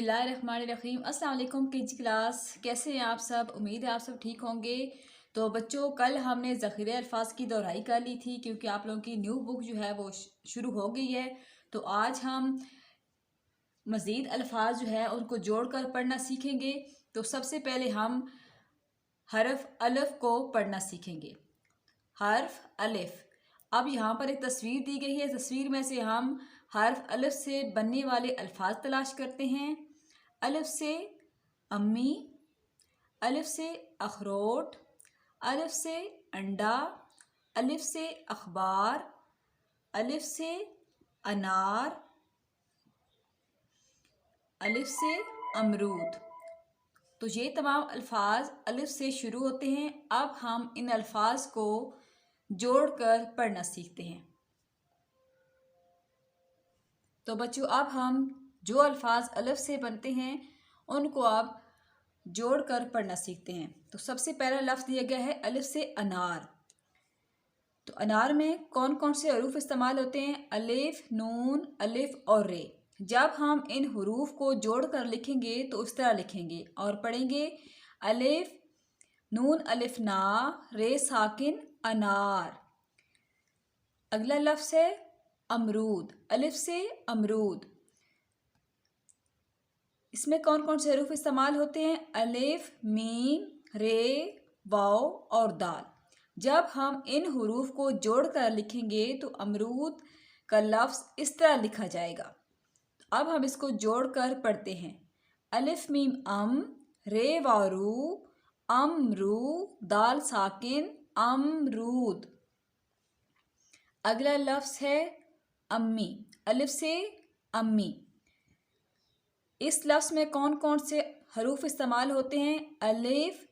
बिस्मिल्लाहिर्रहमानिर्रहीम। अस्सलाम वालेकुम किड्स क्लास, कैसे हैं आप सब? उम्मीद है आप सब ठीक होंगे। तो बच्चों, कल हमने ज़ख़ीरे अल्फाज की दोहराई कर ली थी क्योंकि आप लोगों की न्यू बुक जो है वो शुरू हो गई है। तो आज हम मज़ीद अल्फाज जो है उनको जोड़ कर पढ़ना सीखेंगे। तो सबसे पहले हम हरफ अलिफ को पढ़ना सीखेंगे। हर्फ अलिफ। अब यहाँ पर एक तस्वीर दी गई है, तस्वीर में से हम हर्फ अलिफ से बनने वाले अल्फाज तलाश करते हैं। अलिफ से अम्मी, अलिफ से अखरोट, अलिफ से अंडा, अलिफ से अखबार, अलिफ से अनार, अलिफ से अमरूद। तो ये तमाम अल्फाज अलिफ से शुरू होते हैं। अब हम इन अल्फाज को जोड़कर पढ़ना सीखते हैं। तो बच्चों, अब हम जो अल्फाज अलिफ से बनते हैं उनको अब जोड़कर पढ़ना सीखते हैं। तो सबसे पहला लफ्ज़ दिया गया है अलिफ से अनार। तो अनार में कौन कौन से हरूफ इस्तेमाल होते हैं? अलिफ, नून, अलिफ और रे। जब हम इन हरूफ को जोड़कर लिखेंगे तो इस तरह लिखेंगे और पढ़ेंगे अलिफ नून अलिफ ना रे साकिन अनार। अगला लफ्ज़ है अमरूद। अलिफ से अमरूद। इसमें कौन कौन से हरूफ इस्तेमाल होते हैं? अलिफ, मीम, रे, वाव और दाल। जब हम इन हरूफ को जोड़कर लिखेंगे तो अमरूद का लफ्ज़ इस तरह लिखा जाएगा। अब हम इसको जोड़कर पढ़ते हैं। अलिफ मीम अम, रे वारू, अमरू, दाल साकिन अमरूद। अगला लफ्ज़ है अम्मी। अलिफ से अम्मी। इस लफ्ज़ में कौन कौन से हरूफ इस्तेमाल होते हैं? अलिफ,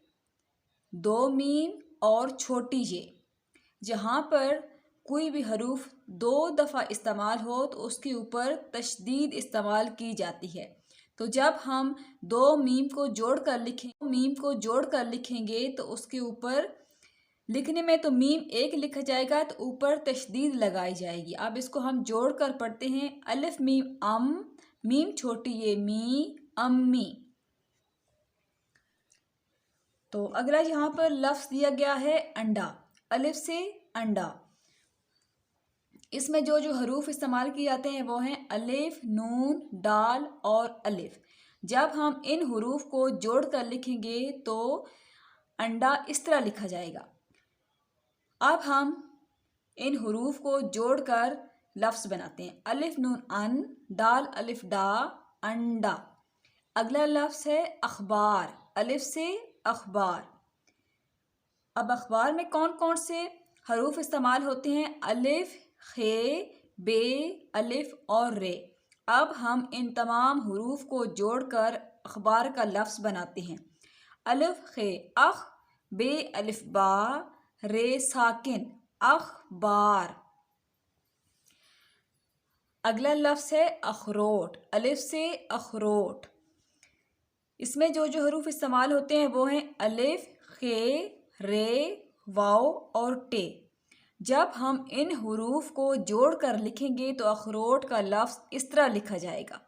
दो मीम और छोटी ये। जहाँ पर कोई भी हरूफ दो दफ़ा इस्तेमाल हो तो उसके ऊपर तशदीद इस्तेमाल की जाती है। तो जब हम दो मीम को जोड़कर लिखेंगे तो उसके ऊपर लिखने में तो मीम एक लिखा जाएगा तो ऊपर तशदीद लगाई जाएगी। अब इसको हम जोड़कर पढ़ते हैं। अलिफ मीम अम, मीम छोटी ये मी, अम्मी। तो अगला यहाँ पर लफ्ज़ दिया गया है अंडा। अलिफ से अंडा। इसमें जो जो हरूफ इस्तेमाल किए जाते हैं वो हैं अलिफ, नून, दाल और अलिफ। जब हम इन हरूफ को जोड़कर लिखेंगे तो अंडा इस तरह लिखा जाएगा। अब हम इन हरूफ को जोड़कर लफ्ज़ बनाते हैं। अलिफ नून अन, दाल अलिफ डा, अंडा। अगला लफ्ज़ है अखबार। अलिफ से अखबार। अब अखबार में कौन कौन से हरूफ इस्तेमाल होते हैं? अलिफ, खे, बे, अलिफ और रे। अब हम इन तमाम हरूफ को जोड़कर अखबार का लफ्ज़ बनाते हैं। अलिफ खे अख, बे अलिफ बा, रे साकिन अखबार। अगला लफ्ज़ है अखरोट। अलिफ से अखरोट। इसमें जो जो हरूफ इस्तेमाल होते हैं वो हैं अलिफ, खे, रे, वाव और टे। जब हम इन हरूफ को जोड़कर लिखेंगे तो अखरोट का लफ्ज़ इस तरह लिखा जाएगा।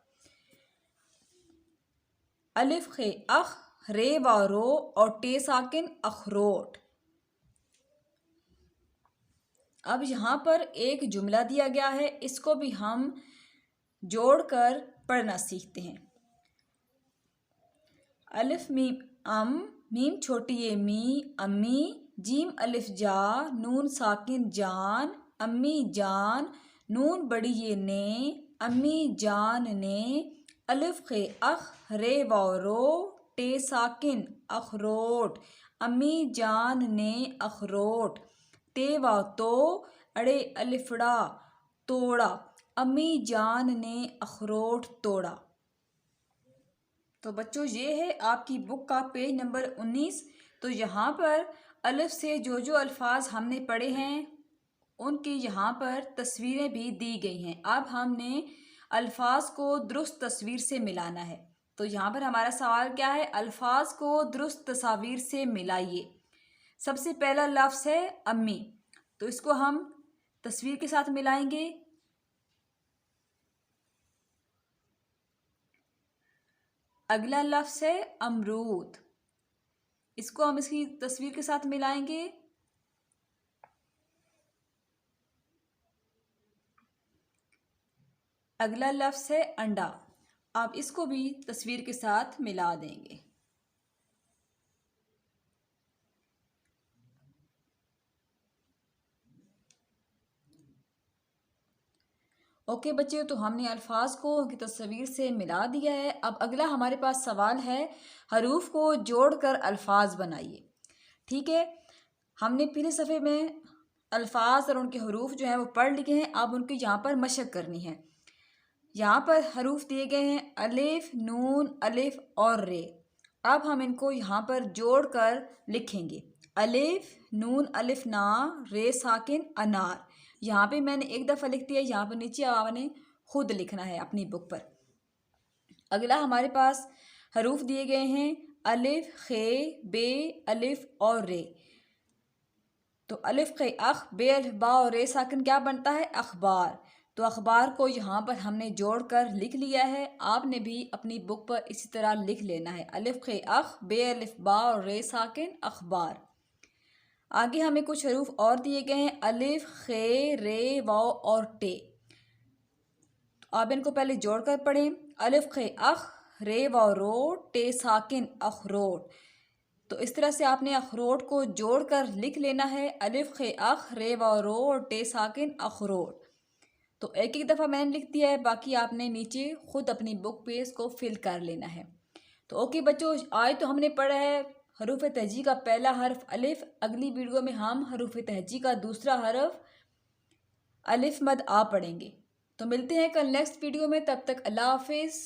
अलिफ खे अख, रे वारो और टे साकिन अखरोट। अब यहाँ पर एक जुमला दिया गया है, इसको भी हम जोड़कर पढ़ना सीखते हैं। अलिफ मीम अम, मीम छोटी ये मी, अम्मी, जीम अलिफ जा, नून साकिन जान, अम्मी जान, नून बड़ी ये ने, अम्मी जान ने। अलिफ खे अख, रे वारो, टे साकिन अखरोट, अम्मी जान ने अखरोट। ते वा तो, अड़े अलिफड़ा तोड़ा, अम्मी जान ने अखरोट तोड़ा। तो बच्चों, ये है आपकी बुक का पेज नंबर 19। तो यहाँ पर अलिफ से जो जो अल्फाज हमने पढ़े हैं उनकी यहाँ पर तस्वीरें भी दी गई हैं। अब हमने अल्फाज को दुरुस्त तस्वीर से मिलाना है। तो यहाँ पर हमारा सवाल क्या है? अल्फाज को दुरुस्त तस्वीर से मिलाइए। सबसे पहला लफ्ज़ है अम्मी, तो इसको हम तस्वीर के साथ मिलाएंगे। اگلا لفظ ہے امرود. اس کو ہم اس کی تصویر کے ساتھ ملائیں گے. اگلا لفظ ہے انڈا. آپ اس کو بھی تصویر کے ساتھ ملا دیں گے. اوکے بچے، تو ہم نے الفاظ کو ان کی تصویر سے ملا دیا ہے. اب اگلا ہمارے پاس سوال ہے، حروف کو جوڑ کر الفاظ بنائیے. ٹھیک ہے، ہم نے پہلے صفحے میں الفاظ اور ان کے حروف جو ہیں وہ پڑھ لیے ہیں. اب ان کی یہاں پر مشق کرنی ہے. یہاں پر حروف دیے گئے ہیں الف، نون، الف اور رے. اب ہم ان کو یہاں پر جوڑ کر لکھیں گے. الف، نون الف نا، رے ساکن انار. یہاں پہ میں نے ایک دفعہ لکھ دیا، یہاں پر نیچے آپ نے خود لکھنا ہے اپنی بک پر. اگلا ہمارے پاس حروف دیے گئے ہیں الف، خے، بے، الف اور رے. تو الف، خے، اخ، بے، الف، با اور رے ساکن کیا بنتا ہے؟ اخبار. تو اخبار کو یہاں پر ہم نے جوڑ کر لکھ لیا ہے. آپ نے بھی اپنی بک پر اسی طرح لکھ لینا ہے، الف، خے، اخ، بے، الف، با اور رے ساکن اخبار. آگے ہمیں کچھ حروف اور دیے گئے ہیں الف، خے، رے، واو اور ٹے. تو آپ ان کو پہلے جوڑ کر پڑھیں. الف، خے، اخ، رے، واو رو، ٹے ساکن اخروٹ. تو اس طرح سے آپ نے اخروٹ کو جوڑ کر لکھ لینا ہے، الف، خے، اخ، رے، واو رو اور ٹے ساکن اخروٹ. تو ایک ایک دفعہ میں نے لکھ دیا ہے، باقی آپ نے نیچے خود اپنی بک پہ اس کو فل کر لینا ہے. تو اوکے بچوں، آج تو ہم نے پڑھا ہے حروف تہجی کا پہلا حرف الف. اگلی ویڈیو میں ہم حروف تہجی کا دوسرا حرف الف مد آ پڑھیں گے. تو ملتے ہیں کل نیکسٹ ویڈیو میں، تب تک اللہ حافظ.